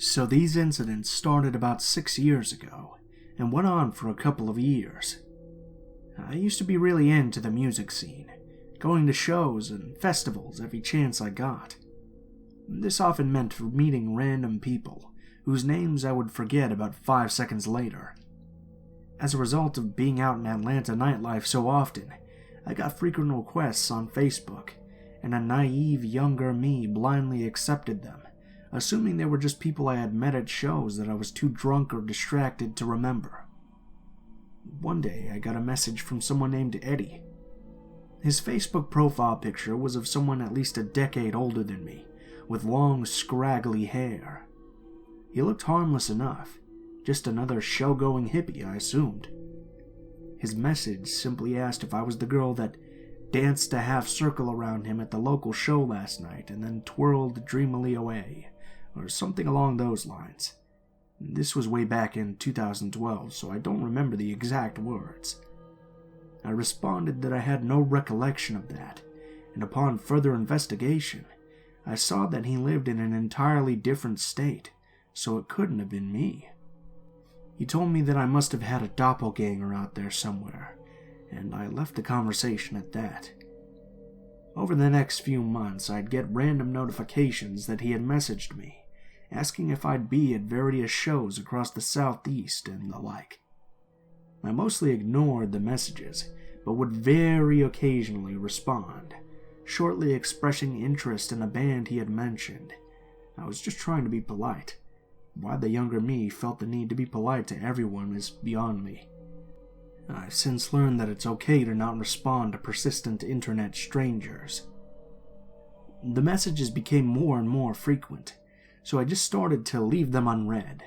So these incidents started about 6 years ago, and went on for a couple of years. I used to be really into the music scene, going to shows and festivals every chance I got. This often meant meeting random people, whose names I would forget about 5 seconds later. As a result of being out in Atlanta nightlife so often, I got frequent requests on Facebook, and a naive younger me blindly accepted them, assuming they were just people I had met at shows that I was too drunk or distracted to remember. One day, I got a message from someone named Eddie. His Facebook profile picture was of someone at least a decade older than me, with long, scraggly hair. He looked harmless enough, just another show-going hippie, I assumed. His message simply asked if I was the girl that danced a half circle around him at the local show last night and then twirled dreamily away, or something along those lines. This was way back in 2012, so I don't remember the exact words. I responded that I had no recollection of that, and upon further investigation, I saw that he lived in an entirely different state, so it couldn't have been me. He told me that I must have had a doppelganger out there somewhere, and I left the conversation at that. Over the next few months, I'd get random notifications that he had messaged me, asking if I'd be at various shows across the southeast and the like. I mostly ignored the messages, but would very occasionally respond, shortly expressing interest in a band he had mentioned. I was just trying to be polite. Why the younger me felt the need to be polite to everyone is beyond me. I've since learned that it's okay to not respond to persistent internet strangers. The messages became more and more frequent, so I just started to leave them unread.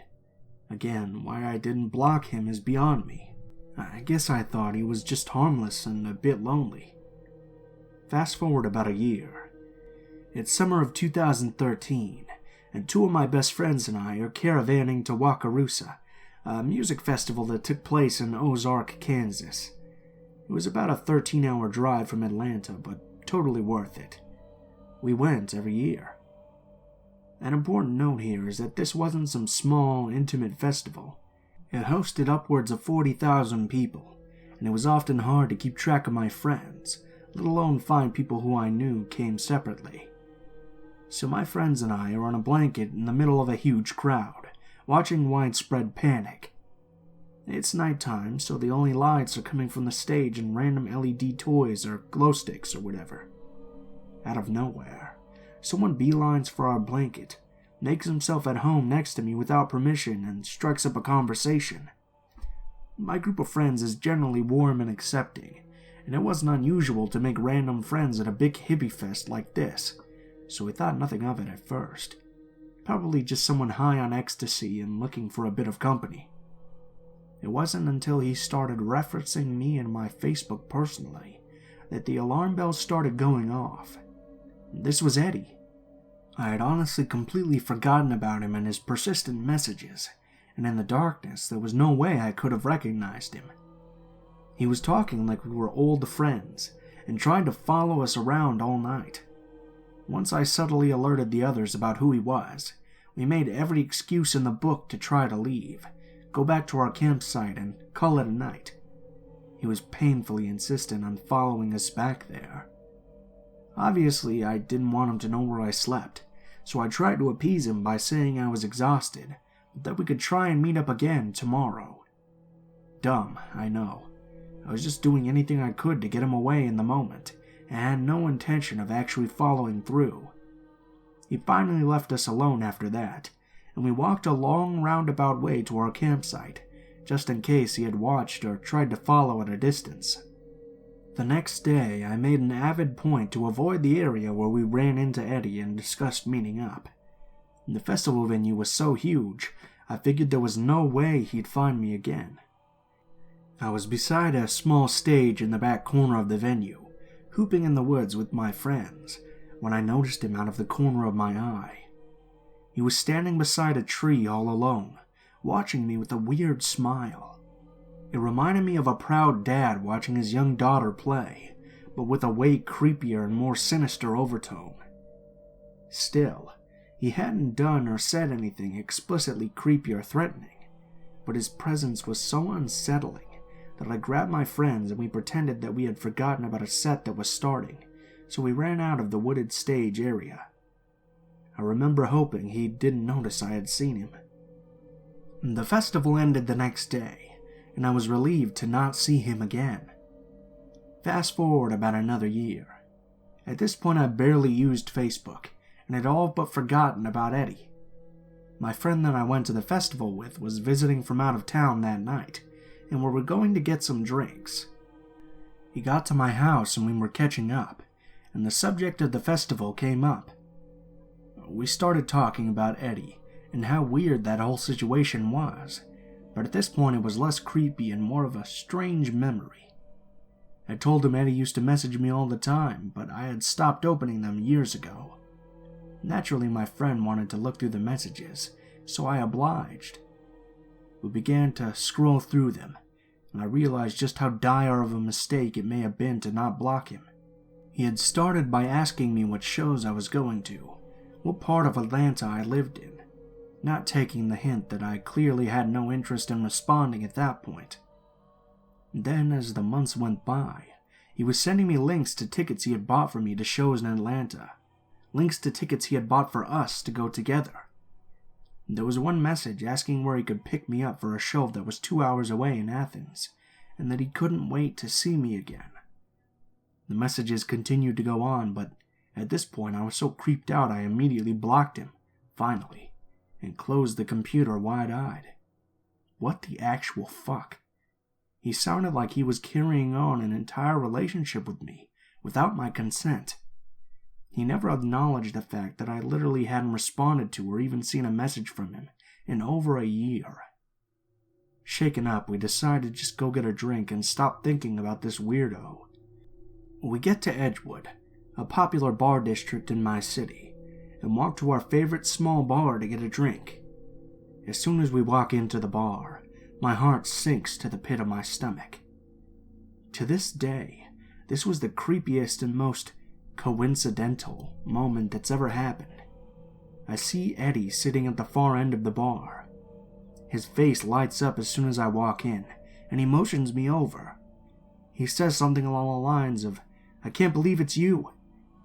Again, why I didn't block him is beyond me. I guess I thought he was just harmless and a bit lonely. Fast forward about a year. It's summer of 2013, and 2 of my best friends and I are caravanning to Wakarusa, a music festival that took place in Ozark, Kansas. It was about a 13-hour drive from Atlanta, but totally worth it. We went every year. An important note here is that this wasn't some small, intimate festival. It hosted upwards of 40,000 people, and it was often hard to keep track of my friends, let alone find people who I knew came separately. So my friends and I are on a blanket in the middle of a huge crowd, watching widespread panic. It's nighttime, so the only lights are coming from the stage and random LED toys or glow sticks or whatever. Out of nowhere, someone beelines for our blanket, makes himself at home next to me without permission, and strikes up a conversation. My group of friends is generally warm and accepting, and it wasn't unusual to make random friends at a big hippie fest like this, so we thought nothing of it at first. Probably just someone high on ecstasy and looking for a bit of company. It wasn't until he started referencing me in my Facebook personally that the alarm bells started going off. This was Eddie. I had honestly completely forgotten about him and his persistent messages, and in the darkness there was no way I could have recognized him. He was talking like we were old friends, and tried to follow us around all night. Once I subtly alerted the others about who he was, we made every excuse in the book to try to leave, go back to our campsite, and call it a night. He was painfully insistent on following us back there. Obviously, I didn't want him to know where I slept, so I tried to appease him by saying I was exhausted, but that we could try and meet up again tomorrow. Dumb, I know. I was just doing anything I could to get him away in the moment, and had no intention of actually following through. He finally left us alone after that, and we walked a long roundabout way to our campsite, just in case he had watched or tried to follow at a distance. The next day, I made an avid point to avoid the area where we ran into Eddie and discussed meeting up. The festival venue was so huge, I figured there was no way he'd find me again. I was beside a small stage in the back corner of the venue, hooping in the woods with my friends, when I noticed him out of the corner of my eye. He was standing beside a tree all alone, watching me with a weird smile. It reminded me of a proud dad watching his young daughter play, but with a way creepier and more sinister overtone. Still, He hadn't done or said anything explicitly creepy or threatening, but his presence was so unsettling that I grabbed my friends and we pretended that we had forgotten about a set that was starting, so we ran out of the wooded stage area. I remember hoping he didn't notice I had seen him. The festival ended the next day, and I was relieved to not see him again. Fast forward about another year. At this point I barely used Facebook, and had all but forgotten about Eddie. My friend that I went to the festival with was visiting from out of town that night, and we were going to get some drinks. He got to my house and we were catching up, and the subject of the festival came up. We started talking about Eddie, and how weird that whole situation was, but at this point it was less creepy and more of a strange memory. I told him Eddie used to message me all the time, but I had stopped opening them years ago. Naturally, my friend wanted to look through the messages, so I obliged. We began to scroll through them, and I realized just how dire of a mistake it may have been to not block him. He had started by asking me what shows I was going to, what part of Atlanta I lived in, not taking the hint that I clearly had no interest in responding at that point. Then, as the months went by, he was sending me links to tickets he had bought for me to shows in Atlanta, links to tickets he had bought for us to go together. There was one message asking where he could pick me up for a show that was 2 hours away in Athens, and that he couldn't wait to see me again. The messages continued to go on, but at this point I was so creeped out I immediately blocked him, finally, and closed the computer wide-eyed. What the actual fuck? He sounded like he was carrying on an entire relationship with me, without my consent. He never acknowledged the fact that I literally hadn't responded to or even seen a message from him in over a year. Shaken up, we decided to just go get a drink and stop thinking about this weirdo. We get to Edgewood, a popular bar district in my city, and walk to our favorite small bar to get a drink. As soon as we walk into the bar, my heart sinks to the pit of my stomach. To this day, this was the creepiest and most coincidental moment that's ever happened. I see Eddie sitting at the far end of the bar. His face lights up as soon as I walk in, and he motions me over. He says something along the lines of, "I can't believe it's you,"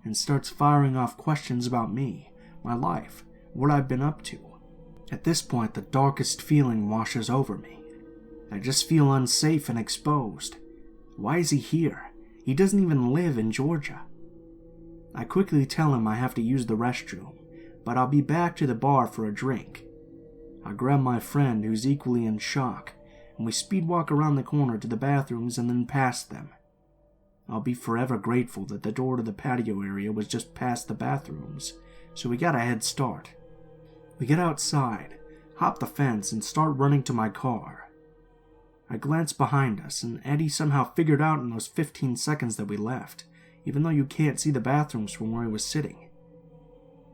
and starts firing off questions about me, my life, what I've been up to. At this point, the darkest feeling washes over me. I just feel unsafe and exposed. Why is he here? He doesn't even live in Georgia. I quickly tell him I have to use the restroom, but I'll be back to the bar for a drink. I grab my friend, who's equally in shock, and we speed walk around the corner to the bathrooms and then past them. I'll be forever grateful that the door to the patio area was just past the bathrooms, so we got a head start. We get outside, hop the fence, and start running to my car. I glance behind us, and Eddie somehow figured out in those 15 seconds that we left, even though you can't see the bathrooms from where he was sitting.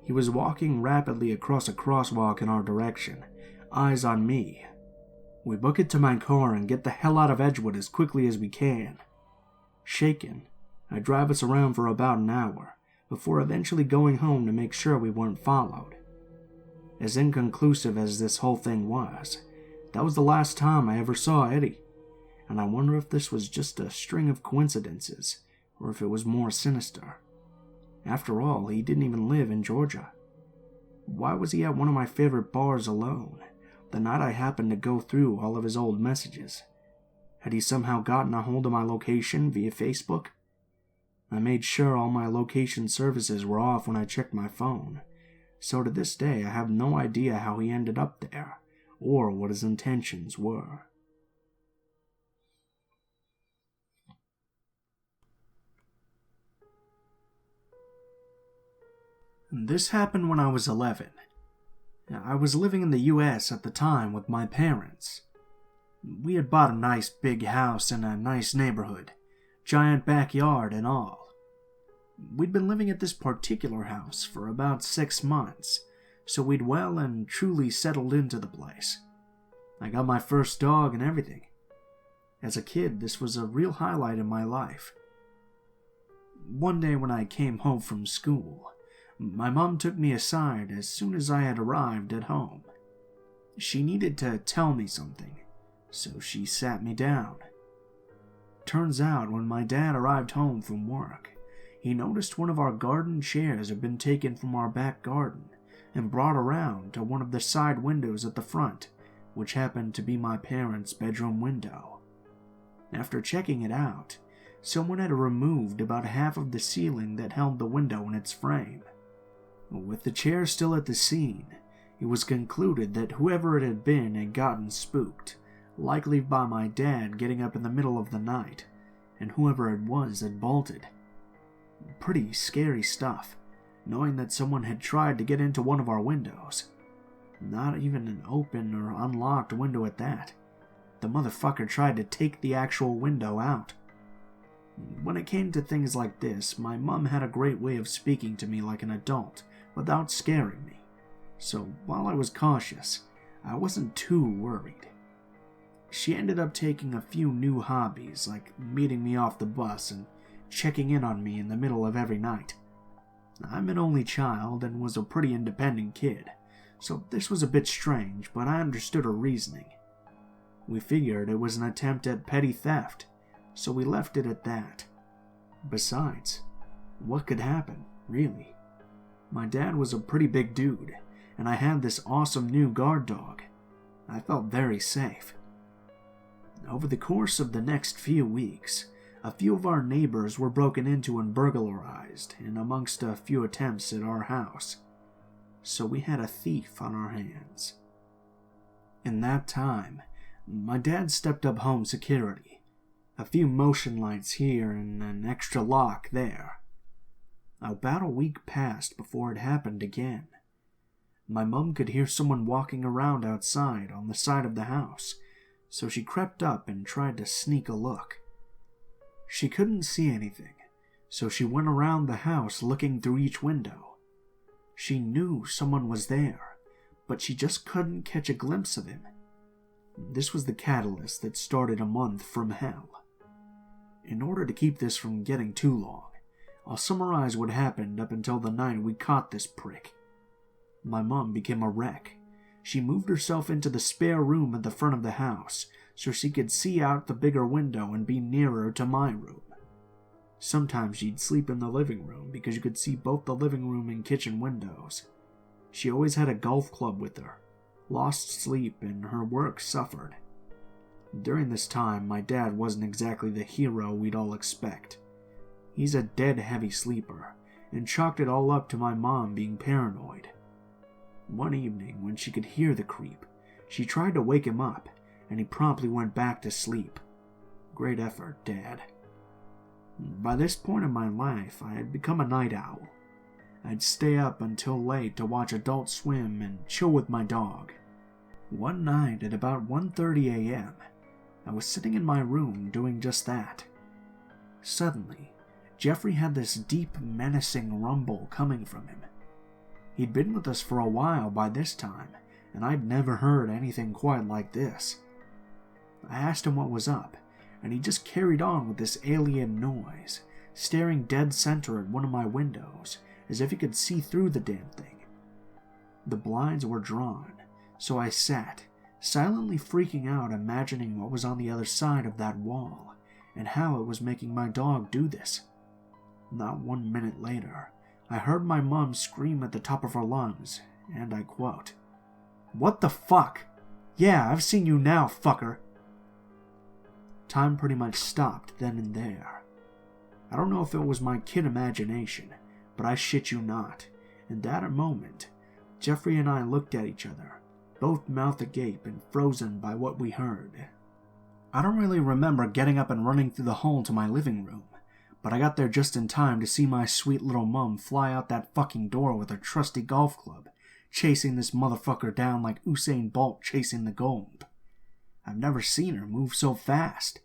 He was walking rapidly across a crosswalk in our direction, eyes on me. We book it to my car and get the hell out of Edgewood as quickly as we can. Shaken, I drive us around for about an hour, before eventually going home to make sure we weren't followed. As inconclusive as this whole thing was, that was the last time I ever saw Eddie, and I wonder if this was just a string of coincidences, or if it was more sinister. After all, he didn't even live in Georgia. Why was he at one of my favorite bars alone, the night I happened to go through all of his old messages? Had he somehow gotten a hold of my location via Facebook? I made sure all my location services were off when I checked my phone, so to this day I have no idea how he ended up there, or what his intentions were. This happened when I was 11. I was living in the US at the time with my parents. We had bought a nice big house in a nice neighborhood, giant backyard and all. We'd been living at this particular house for about 6 months, so we'd well and truly settled into the place. I got my first dog and everything. As a kid, this was a real highlight in my life. One day when I came home from school, My mom took me aside as soon as I had arrived at home. She needed to tell me something, so she sat me down. Turns out, when my dad arrived home from work, he noticed one of our garden chairs had been taken from our back garden and brought around to one of the side windows at the front, which happened to be my parents' bedroom window. After checking it out, someone had removed about half of the ceiling that held the window in its frame. With the chair still at the scene, it was concluded that whoever it had been had gotten spooked, likely by my dad getting up in the middle of the night, and whoever it was had bolted. Pretty scary stuff, knowing that someone had tried to get into one of our windows. Not even an open or unlocked window at that. The motherfucker tried to take the actual window out. When it came to things like this, my mom had a great way of speaking to me like an adult without scaring me. So while I was cautious, I wasn't too worried. She ended up taking a few new hobbies, like meeting me off the bus and checking in on me in the middle of every night. I'm an only child and was a pretty independent kid, so this was a bit strange, but I understood her reasoning. We figured it was an attempt at petty theft, so we left it at that. Besides, what could happen, really? My dad was a pretty big dude, and I had this awesome new guard dog. I felt very safe. Over the course of the next few weeks, a few of our neighbors were broken into and burglarized, and amongst a few attempts at our house. So we had a thief on our hands. In that time, my dad stepped up home security. A few motion lights here and an extra lock there. About a week passed before it happened again. My mum could hear someone walking around outside on the side of the house, so she crept up and tried to sneak a look. She couldn't see anything, so she went around the house looking through each window. She knew someone was there, but she just couldn't catch a glimpse of him. This was the catalyst that started a month from hell. In order to keep this from getting too long, I'll summarize what happened up until the night we caught this prick. My mom became a wreck. She moved herself into the spare room at the front of the house so she could see out the bigger window and be nearer to my room. Sometimes she'd sleep in the living room because you could see both the living room and kitchen windows. She always had a golf club with her, lost sleep, and her work suffered. During this time, my dad wasn't exactly the hero we'd all expect. He's a dead heavy sleeper, and chalked it all up to my mom being paranoid. One evening, when she could hear the creep, she tried to wake him up, and he promptly went back to sleep. Great effort, Dad. By this point in my life, I had become a night owl. I'd stay up until late to watch Adult Swim and chill with my dog. One night at about 1:30 a.m., I was sitting in my room doing just that. Suddenly, Jeffrey had this deep, menacing rumble coming from him. He'd been with us for a while by this time, and I'd never heard anything quite like this. I asked him what was up, and he just carried on with this alien noise, staring dead center at one of my windows, as if he could see through the damn thing. The blinds were drawn, so I sat, silently freaking out, imagining what was on the other side of that wall, and how it was making my dog do this. Not 1 minute later, I heard my mom scream at the top of her lungs, and I quote, "What the fuck? Yeah, I've seen you now, fucker." Time pretty much stopped then and there. I don't know if it was my kid imagination, but I shit you not, in that moment, Jeffrey and I looked at each other, both mouth agape and frozen by what we heard. I don't really remember getting up and running through the hall to my living room, but I got there just in time to see my sweet little mum fly out that fucking door with her trusty golf club, chasing this motherfucker down like Usain Bolt chasing the gold. I've never seen her move so fast.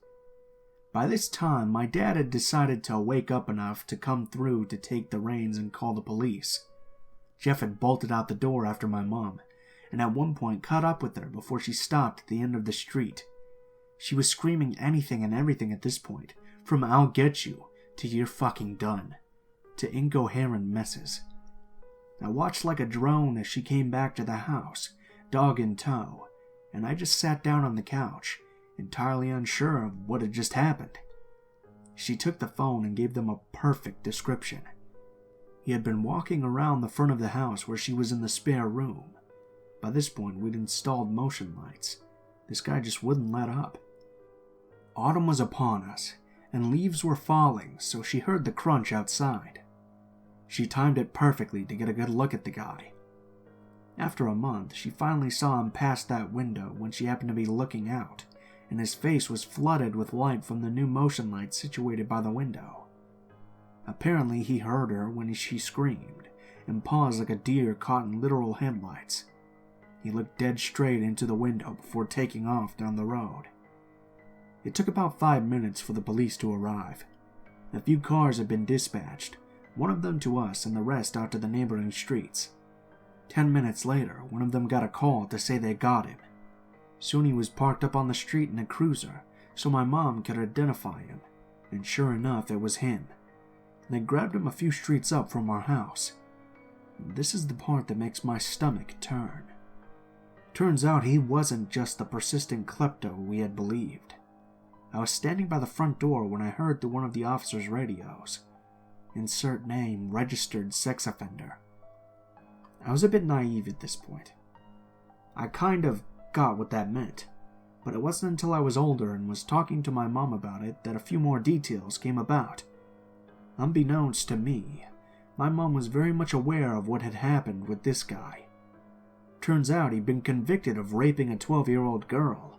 By this time, my dad had decided to wake up enough to come through to take the reins and call the police. Jeff had bolted out the door after my mom, and at one point caught up with her before she stopped at the end of the street. She was screaming anything and everything at this point, from "I'll get you" to "you're fucking done," to incoherent messes. I watched like a drone as she came back to the house, dog in tow, and I just sat down on the couch, entirely unsure of what had just happened. She took the phone and gave them a perfect description. He had been walking around the front of the house where she was in the spare room. By this point, we'd installed motion lights. This guy just wouldn't let up. Autumn was upon us, and leaves were falling, so she heard the crunch outside. She timed it perfectly to get a good look at the guy. After a month, she finally saw him past that window when she happened to be looking out, and his face was flooded with light from the new motion light situated by the window. Apparently, he heard her when she screamed, and paused like a deer caught in literal headlights. He looked dead straight into the window before taking off down the road. It took about 5 minutes for the police to arrive. A few cars had been dispatched, one of them to us and the rest out to the neighboring streets. 10 minutes later, one of them got a call to say they got him. Soon he was parked up on the street in a cruiser, so my mom could identify him, and sure enough, it was him. They grabbed him a few streets up from our house. This is the part that makes my stomach turn. Turns out he wasn't just the persistent klepto we had believed. I was standing by the front door when I heard through one of the officer's radios, "Insert name, registered sex offender." I was a bit naive at this point. I kind of got what that meant, but it wasn't until I was older and was talking to my mom about it that a few more details came about. Unbeknownst to me, my mom was very much aware of what had happened with this guy. Turns out he'd been convicted of raping a 12-year-old girl.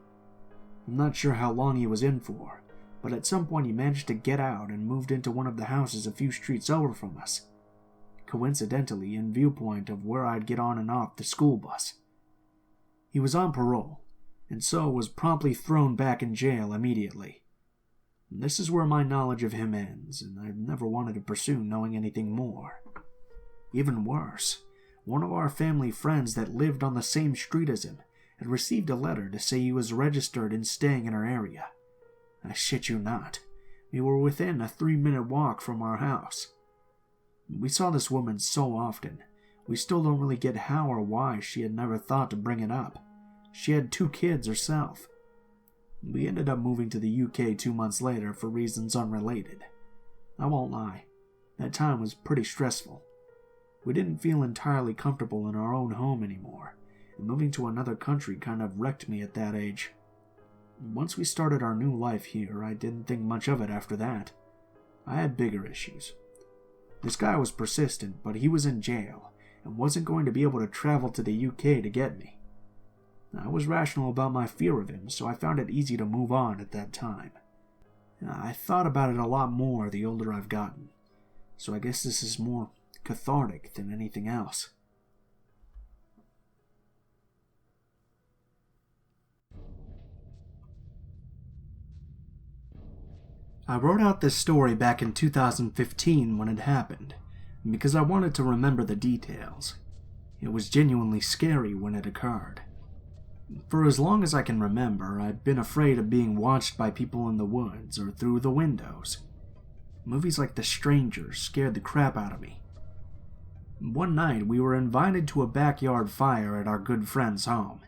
I'm not sure how long he was in for, but at some point he managed to get out and moved into one of the houses a few streets over from us, coincidentally in viewpoint of where I'd get on and off the school bus. He was on parole, and so was promptly thrown back in jail immediately. This is where my knowledge of him ends, and I've never wanted to pursue knowing anything more. Even worse, one of our family friends that lived on the same street as him had received a letter to say he was registered and staying in our area. I shit you not, we were within a 3-minute walk from our house. We saw this woman so often, we still don't really get how or why she had never thought to bring it up. She had 2 kids herself. We ended up moving to the UK 2 months later for reasons unrelated. I won't lie, that time was pretty stressful. We didn't feel entirely comfortable in our own home anymore, and moving to another country kind of wrecked me at that age. Once we started our new life here, I didn't think much of it after that. I had bigger issues. This guy was persistent, but he was in jail, and wasn't going to be able to travel to the UK to get me. I was rational about my fear of him, so I found it easy to move on at that time. I thought about it a lot more the older I've gotten, so I guess this is more cathartic than anything else. I wrote out this story back in 2015 when it happened, because I wanted to remember the details. It was genuinely scary when it occurred. For as long as I can remember, I'd been afraid of being watched by people in the woods or through the windows. Movies like The Stranger scared the crap out of me. One night, we were invited to a backyard fire at our good friend's home.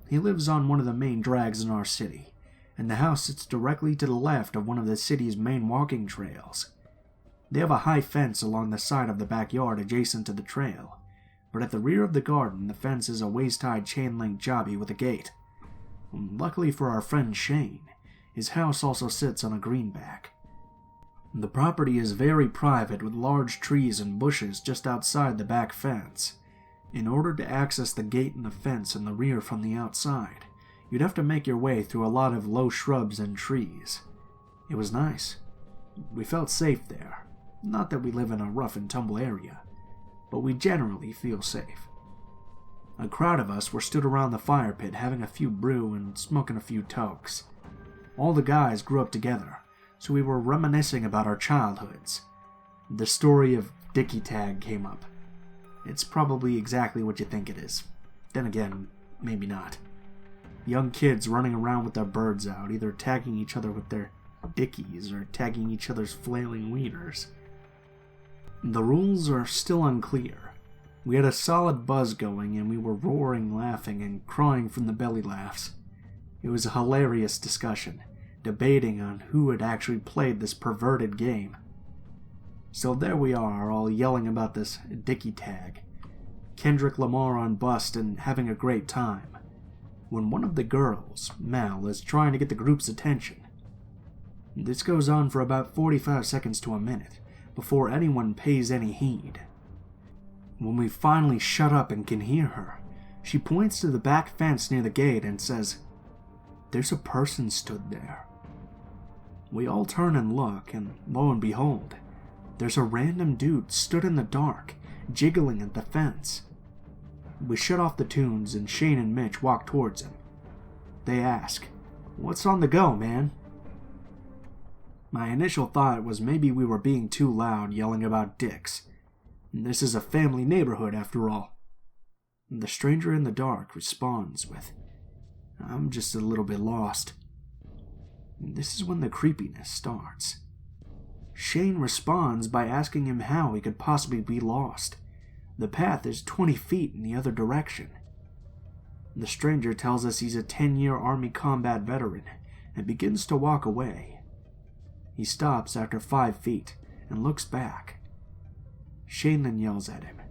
He lives on one of the main drags in our city, and the house sits directly to the left of one of the city's main walking trails. They have a high fence along the side of the backyard adjacent to the trail, but at the rear of the garden, the fence is a waist-high chain-link jobby with a gate. Luckily for our friend Shane, his house also sits on a greenback. The property is very private with large trees and bushes just outside the back fence. In order to access the gate and the fence in the rear from the outside, you'd have to make your way through a lot of low shrubs and trees. It was nice. We felt safe there. Not that we live in a rough and tumble area, but we generally feel safe. A crowd of us were stood around the fire pit having a few brew and smoking a few tokes. All the guys grew up together, so we were reminiscing about our childhoods. The story of Dickie Tag came up. It's probably exactly what you think it is. Then again, maybe not. Young kids running around with their birds out, either tagging each other with their dickies or tagging each other's flailing wieners. The rules are still unclear, We had a solid buzz going, and we were roaring, laughing, and crying from the belly laughs. It was a hilarious discussion, debating on who had actually played this perverted game. So there we are, all yelling about this Dickie tag, Kendrick Lamar on bust, and having a great time, when one of the girls, Mel, is trying to get the group's attention. This goes on for about 45 seconds to a minute, before anyone pays any heed. When we finally shut up and can hear her, she points to the back fence near the gate and says, "There's a person stood there." We all turn and look, and lo and behold, there's a random dude stood in the dark, jiggling at the fence. We shut off the tunes, and Shane and Mitch walk towards him. They ask, "What's on the go, man?" My initial thought was maybe we were being too loud, yelling about dicks. This is a family neighborhood, after all. The stranger in the dark responds with, "I'm just a little bit lost." This is when the creepiness starts. Shane responds by asking him how he could possibly be lost. The path is 20 feet in the other direction. The stranger tells us he's a 10-year Army combat veteran and begins to walk away. He stops after 5 feet and looks back. Shane then yells at him,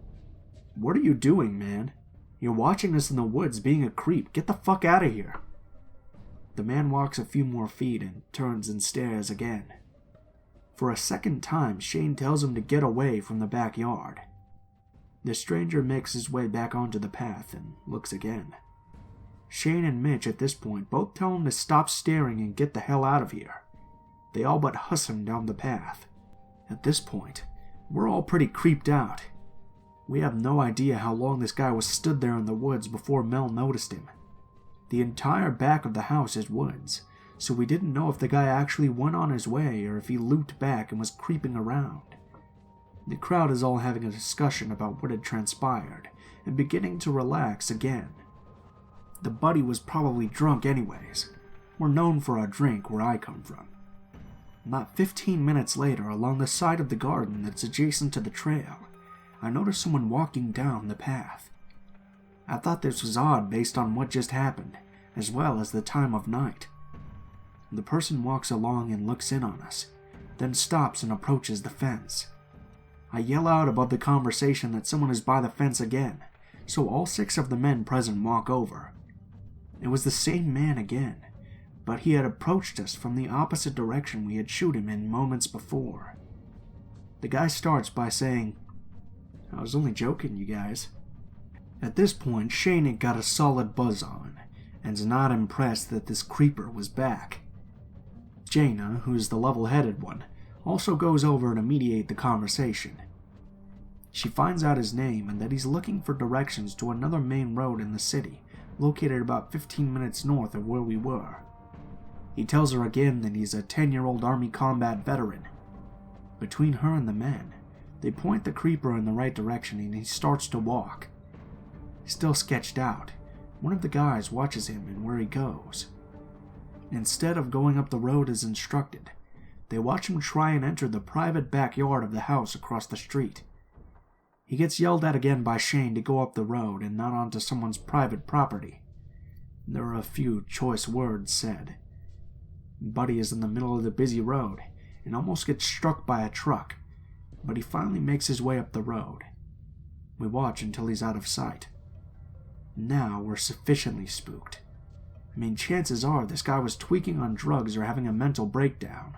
"What are you doing, man? You're watching us in the woods being a creep. Get the fuck out of here." The man walks a few more feet and turns and stares again. For a second time, Shane tells him to get away from the backyard. The stranger makes his way back onto the path and looks again. Shane and Mitch at this point both tell him to stop staring and get the hell out of here. They all but huss him down the path. At this point, we're all pretty creeped out. We have no idea how long this guy was stood there in the woods before Mel noticed him. The entire back of the house is woods, so we didn't know if the guy actually went on his way or if he looped back and was creeping around. The crowd is all having a discussion about what had transpired and beginning to relax again. The buddy was probably drunk anyways. We're known for our drink where I come from. About 15 minutes later, along the side of the garden that's adjacent to the trail, I noticed someone walking down the path. I thought this was odd based on what just happened, as well as the time of night. The person walks along and looks in on us, then stops and approaches the fence. I yell out above the conversation that someone is by the fence again, so all 6 of the men present walk over. It was the same man again, but he had approached us from the opposite direction we had shot him in moments before. The guy starts by saying, "I was only joking, you guys." At this point, Shane had got a solid buzz on, and's not impressed that this creeper was back. Jaina, who's the level-headed one, also goes over to mediate the conversation. She finds out his name and that he's looking for directions to another main road in the city, located about 15 minutes north of where we were. He tells her again that he's a 10-year-old Army combat veteran. Between her and the men, they point the creeper in the right direction and he starts to walk. Still sketched out, one of the guys watches him and where he goes. Instead of going up the road as instructed, they watch him try and enter the private backyard of the house across the street. He gets yelled at again by Shane to go up the road and not onto someone's private property. There are a few choice words said. Buddy is in the middle of the busy road and almost gets struck by a truck, but he finally makes his way up the road. We watch until he's out of sight. Now we're sufficiently spooked. I mean, chances are this guy was tweaking on drugs or having a mental breakdown.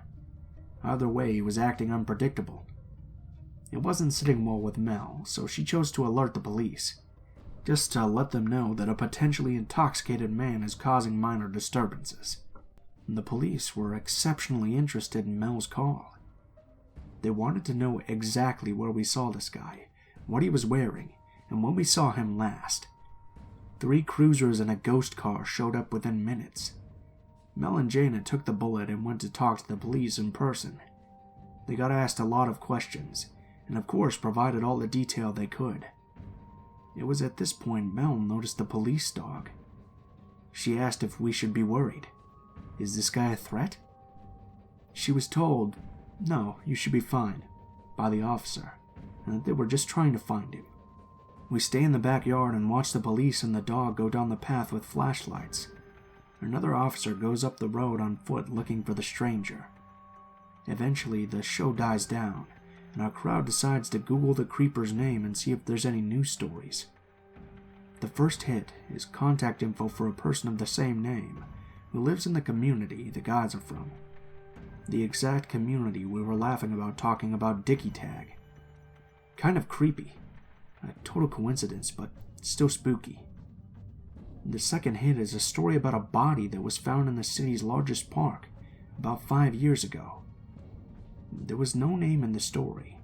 Either way, he was acting unpredictable. It wasn't sitting well with Mel, so she chose to alert the police, just to let them know that a potentially intoxicated man is causing minor disturbances. The police were exceptionally interested in Mel's call. They wanted to know exactly where we saw this guy, what he was wearing, and when we saw him last. 3 cruisers and a ghost car showed up within minutes. Mel and Jaina took the bullet and went to talk to the police in person. They got asked a lot of questions, and of course provided all the detail they could. It was at this point Mel noticed the police dog. She asked if we should be worried. Is this guy a threat? She was told, no, you should be fine, by the officer, and that they were just trying to find him. We stay in the backyard and watch the police and the dog go down the path with flashlights. Another officer goes up the road on foot looking for the stranger. Eventually, the show dies down, and our crowd decides to Google the creeper's name and see if there's any news stories. The first hit is contact info for a person of the same name, who lives in the community the guys are from. The exact community we were laughing about talking about Dickie Tag. Kind of creepy. A total coincidence, but still spooky. The second hit is a story about a body that was found in the city's largest park about 5 years ago. There was no name in the story,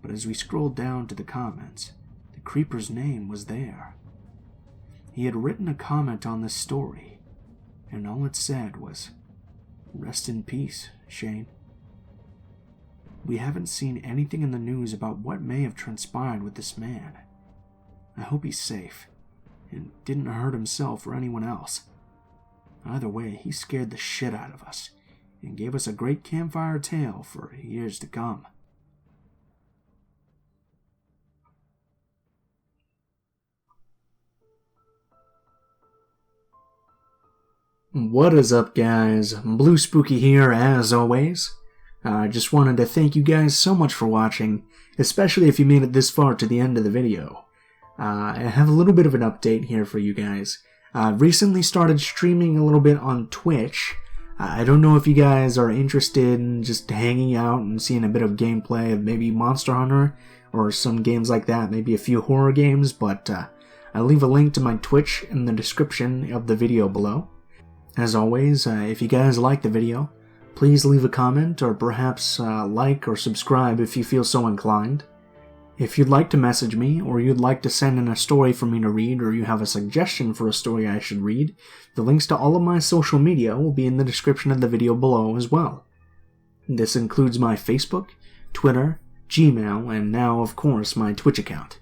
but as we scrolled down to the comments, the creeper's name was there. He had written a comment on this story, and all it said was, "Rest in peace, Shane." We haven't seen anything in the news about what may have transpired with this man. I hope he's safe, and didn't hurt himself or anyone else. Either way, he scared the shit out of us, and gave us a great campfire tale for years to come. What is up, guys? Blue Spooky here, as always. I just wanted to thank you guys so much for watching, especially if you made it this far to the end of the video. I have a little bit of an update here for you guys. I recently started streaming a little bit on Twitch. I don't know if you guys are interested in just hanging out and seeing a bit of gameplay of maybe Monster Hunter or some games like that, maybe a few horror games, but I'll leave a link to my Twitch in the description of the video below. As always, if you guys like the video, please leave a comment or perhaps like or subscribe if you feel so inclined. If you'd like to message me, or you'd like to send in a story for me to read, or you have a suggestion for a story I should read, the links to all of my social media will be in the description of the video below as well. This includes my Facebook, Twitter, Gmail, and now, of course, my Twitch account.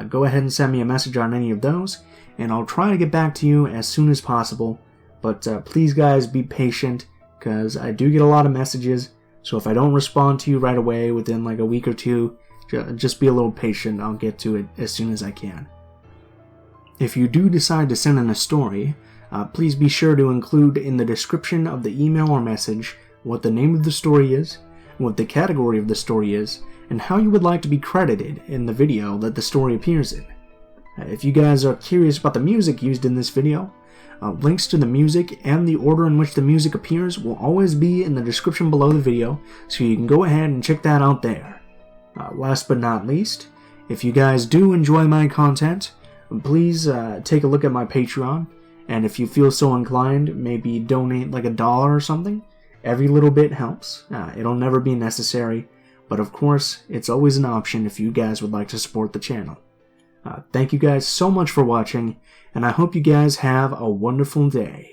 Go ahead and send me a message on any of those, and I'll try to get back to you as soon as possible, but please guys be patient, because I do get a lot of messages, so if I don't respond to you right away within like a week or two, just be a little patient. I'll get to it as soon as I can. If you do decide to send in a story, please be sure to include in the description of the email or message what the name of the story is, what the category of the story is, and how you would like to be credited in the video that the story appears in. If you guys are curious about the music used in this video, links to the music and the order in which the music appears will always be in the description below the video, so you can go ahead and check that out there. Last but not least, if you guys do enjoy my content, please take a look at my Patreon, and if you feel so inclined, maybe donate like $1 or something. Every little bit helps. It'll never be necessary, but of course, it's always an option if you guys would like to support the channel. Thank you guys so much for watching, and I hope you guys have a wonderful day.